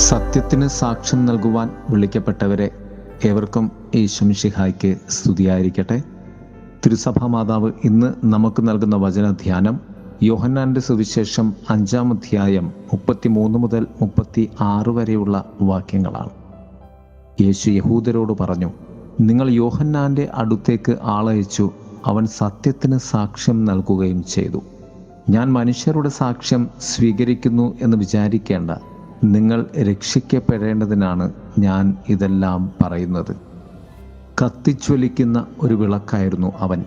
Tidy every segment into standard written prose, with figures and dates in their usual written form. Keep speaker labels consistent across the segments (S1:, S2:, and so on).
S1: സത്യത്തിന് സാക്ഷ്യം നൽകുവാൻ വിളിക്കപ്പെട്ടവരെ ഏവർക്കും യേശുമിശിഹായ്ക്ക് സ്തുതിയായിരിക്കട്ടെ. തിരുസഭാ മാതാവ് ഇന്ന് നമുക്ക് നൽകുന്ന വചനധ്യാനം യോഹന്നാന്റെ സുവിശേഷം 5-ാം അധ്യായം 33 മുതൽ 36 വരെയുള്ള വാക്യങ്ങളാണ്. യേശു യഹൂദരോട് പറഞ്ഞു, നിങ്ങൾ യോഹന്നാന്റെ അടുത്തേക്ക് ആളയച്ചു, അവൻ സത്യത്തിന് സാക്ഷ്യം നൽകുകയും ചെയ്തു. ഞാൻ മനുഷ്യരുടെ സാക്ഷ്യം സ്വീകരിക്കുന്നു എന്ന് വിചാരിക്കേണ്ട, നിങ്ങൾ രക്ഷിക്കപ്പെടേണ്ടതിനാണ് ഞാൻ ഇതെല്ലാം പറയുന്നത്. കത്തിജ്വലിക്കുന്ന ഒരു വിളക്കായിരുന്നു അവൻ.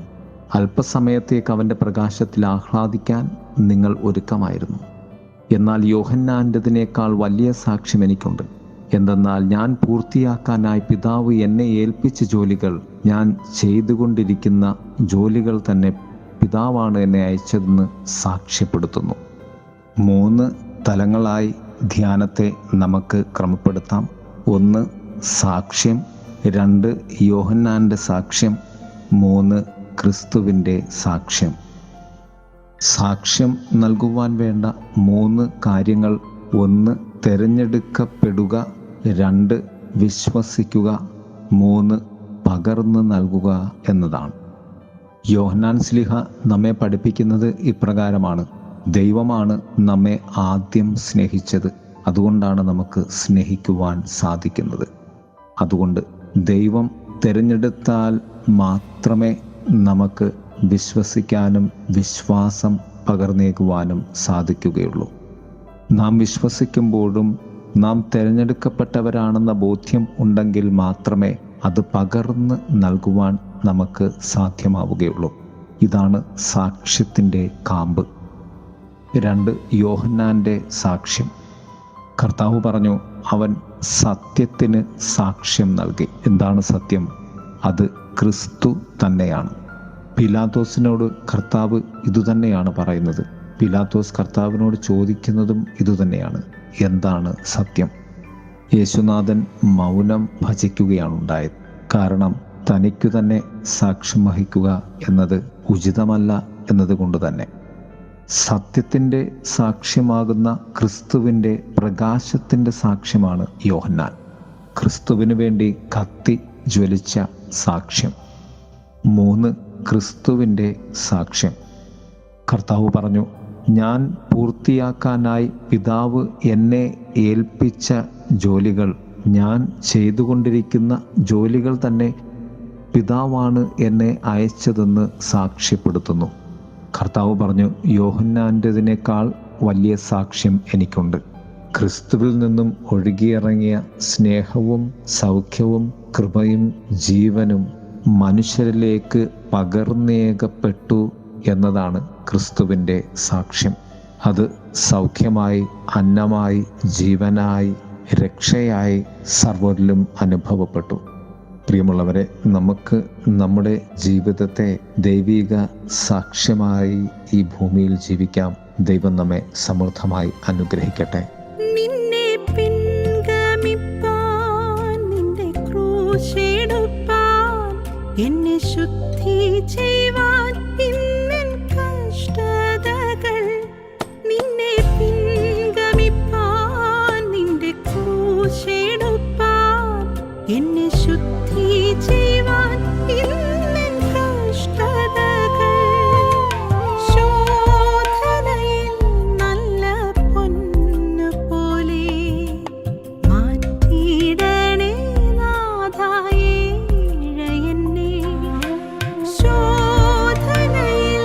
S1: അല്പസമയത്തേക്ക് അവൻ്റെ പ്രകാശത്തിൽ ആഹ്ലാദിക്കാൻ നിങ്ങൾ ഒരുക്കമായിരുന്നു. എന്നാൽ യോഹന്നാൻ്റെതിനേക്കാൾ വലിയ സാക്ഷ്യം എനിക്കുണ്ട്. എന്തെന്നാൽ ഞാൻ പൂർത്തിയാക്കാനായി പിതാവ് എന്നെ ഏൽപ്പിച്ച ജോലികൾ, ഞാൻ ചെയ്തുകൊണ്ടിരിക്കുന്ന ജോലികൾ തന്നെ പിതാവാണ് എന്നെ അയച്ചതെന്ന് സാക്ഷ്യപ്പെടുത്തുന്നു. 3 തലങ്ങളായി ധ്യാനത്തെ നമുക്ക് ക്രമപ്പെടുത്താം. 1 സാക്ഷ്യം, 2 യോഹന്നാൻ്റെ സാക്ഷ്യം, 3 ക്രിസ്തുവിൻ്റെ സാക്ഷ്യം. സാക്ഷ്യം നൽകുവാൻ വേണ്ട 3 കാര്യങ്ങൾ: 1 തിരഞ്ഞെടുക്കപ്പെടുക, 2 വിശ്വസിക്കുക, 3 പകർന്നു നൽകുക എന്നതാണ്. യോഹന്നാൻ ശ്ലീഹ നമ്മെ പഠിപ്പിക്കുന്നത് ഇപ്രകാരമാണ്: ദൈവമാണ് നമ്മെ ആദ്യം സ്നേഹിച്ചത്, അതുകൊണ്ടാണ് നമുക്ക് സ്നേഹിക്കുവാൻ സാധിക്കുന്നത്. അതുകൊണ്ട് ദൈവം തിരഞ്ഞെടുത്താൽ മാത്രമേ നമുക്ക് വിശ്വസിക്കാനും വിശ്വാസം പകർന്നേകുവാനും സാധിക്കുകയുള്ളൂ. നാം വിശ്വസിക്കുമ്പോഴും നാം തിരഞ്ഞെടുക്കപ്പെട്ടവരാണെന്ന ബോധ്യം ഉണ്ടെങ്കിൽ മാത്രമേ അത് പകർന്ന് നൽകുവാൻ നമുക്ക് സാധ്യമാവുകയുള്ളൂ. ഇതാണ് സാക്ഷ്യത്തിൻ്റെ കാമ്പ്. 2 യോഹന്നാൻ്റെ സാക്ഷ്യം. കർത്താവ് പറഞ്ഞു, അവൻ സത്യത്തിന് സാക്ഷ്യം നൽകി. എന്താണ് സത്യം? അത് ക്രിസ്തു തന്നെയാണ്. പിലാത്തോസിനോട് കർത്താവ് ഇതുതന്നെയാണ് പറയുന്നത്. പിലാത്തോസ് കർത്താവിനോട് ചോദിക്കുന്നതും ഇതുതന്നെയാണ്: എന്താണ് സത്യം? യേശുനാഥൻ മൗനം ഭജിക്കുകയാണ് ഉണ്ടായത്. കാരണം തനിക്കു തന്നെ സാക്ഷ്യം വഹിക്കുക എന്നത് ഉചിതമല്ല എന്നതുകൊണ്ട് തന്നെ. സത്യത്തിൻ്റെ സാക്ഷ്യമാകുന്ന ക്രിസ്തുവിൻ്റെ പ്രകാശത്തിൻ്റെ സാക്ഷ്യമാണ് യോഹന്നാൻ. ക്രിസ്തുവിന് വേണ്ടി കത്തി ജ്വലിച്ച സാക്ഷ്യം. 3 ക്രിസ്തുവിൻ്റെ സാക്ഷ്യം. കർത്താവ് പറഞ്ഞു, ഞാൻ പൂർത്തിയാക്കാനായി പിതാവ് എന്നെ ഏൽപ്പിച്ച ജോലികൾ, ഞാൻ ചെയ്തുകൊണ്ടിരിക്കുന്ന ജോലികൾ തന്നെ പിതാവാണ് എന്നെ അയച്ചതെന്ന് സാക്ഷ്യപ്പെടുത്തുന്നു. കർത്താവ് പറഞ്ഞു, യോഹന്നാൻ്റെതിനേക്കാൾ വലിയ സാക്ഷ്യം എനിക്കുണ്ട്. ക്രിസ്തുവിൽ നിന്നും ഒഴുകിയിറങ്ങിയ സ്നേഹവും സൗഖ്യവും കൃപയും ജീവനും മനുഷ്യരിലേക്ക് പകർന്നേകപ്പെട്ടു എന്നതാണ് ക്രിസ്തുവിൻ്റെ സാക്ഷ്യം. അത് സൗഖ്യമായി, അന്നമായി, ജീവനായി, രക്ഷയായി സർവരിലും അനുഭവപ്പെട്ടു. പ്രിയമുള്ളവരെ, നമുക്ക് നമ്മുടെ ജീവിതത്തെ ദൈവിക സാക്ഷ്യമായി ഈ ഭൂമിയിൽ ജീവിക്കാം. ദൈവം നമ്മെ സമൃദ്ധമായി അനുഗ്രഹിക്കട്ടെ.
S2: നിന്നെ പിൻഗമിപ്പാൻ, നിന്റെ ക്രൂശെടുപ്പാൻ, എന്നെ ശുദ്ധി ചെയ്യുവാൻ ഇന്നെൻ കഷ്ടതകൾ. നിന്നെ പിൻഗമിപ്പാൻ, നിന്റെ ക്രൂശെടുപ്പാൻ, എന്നെ ശുദ്ധി ചെയ്യുവാൻ ഇന്നെൻ കഷ്ടതകൾ. ശോധനയിൽ നല്ല പൊന്നു പോലെ മാറ്റിയിടണേ നാഥായേ എന്നെ. ശോധനയിൽ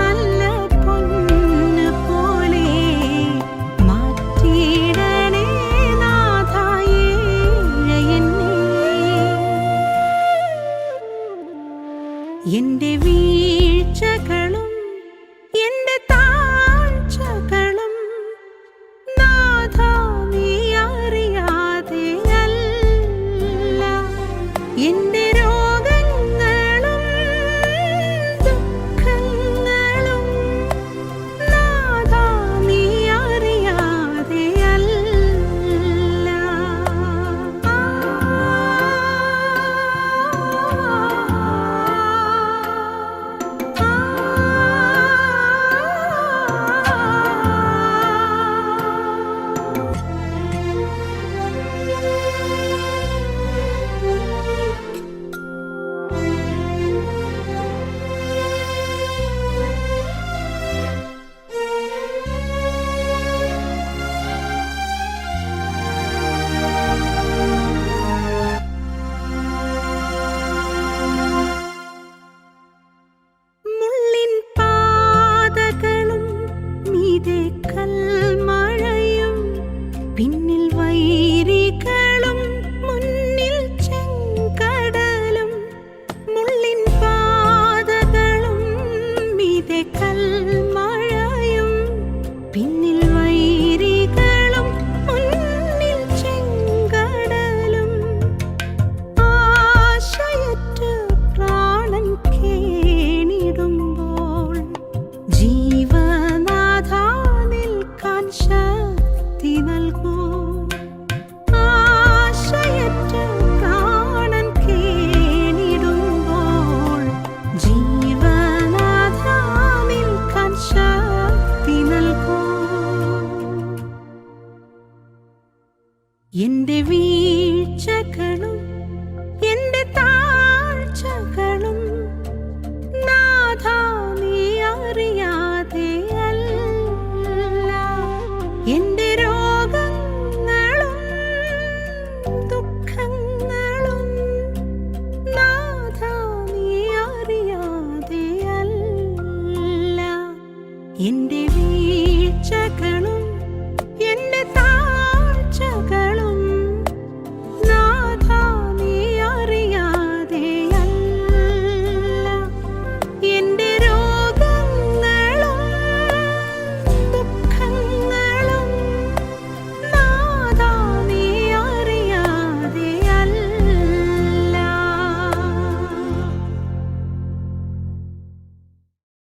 S2: നല്ല പൊന്നു പോലെ മാറ്റിയിടണേ നാഥായേ എന്നെ. എന്റെ വീഴ്ചകളും